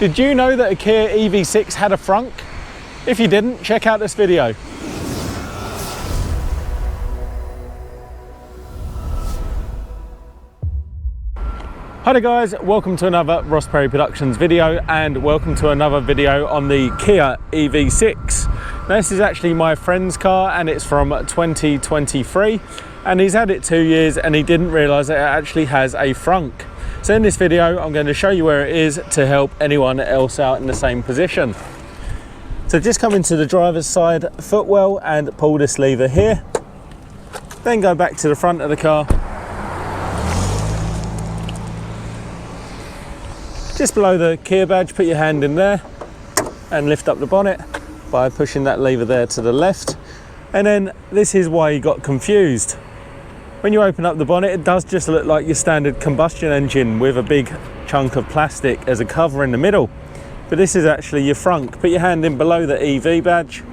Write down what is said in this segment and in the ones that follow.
Did you know that a Kia EV6 had a frunk? If you didn't, check out this video. Hi there guys, welcome to another Ross Perry Productions video and welcome to another video on the Kia EV6. Now, this is actually my friend's car and it's from 2023 and he's had it 2 years and he didn't realise that it actually has a frunk. So in this video I'm going to show you where it is to help anyone else out in the same position. So just come into the driver's side footwell and pull this lever here, then go back to the front of the car. Just below the Kia badge, put your hand in there and lift up the bonnet by pushing that lever there to the left. And then this is why you got confused. When you open up the bonnet, it does just look like your standard combustion engine with a big chunk of plastic as a cover in the middle. But this is actually your frunk. Put your hand in below the EV badge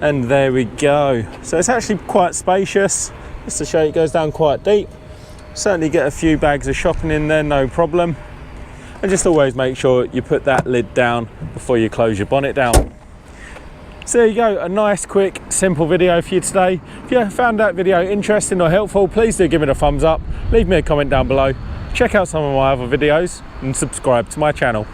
and there we go. So it's actually quite spacious. Just to show you, it goes down quite deep. Certainly get a few bags of shopping in there, no problem. And just always make sure you put that lid down before you close your bonnet down. So there you go, a nice, quick, simple video for you today. If you found that video interesting or helpful, please do give it a thumbs up, leave me a comment down below, check out some of my other videos and subscribe to my channel.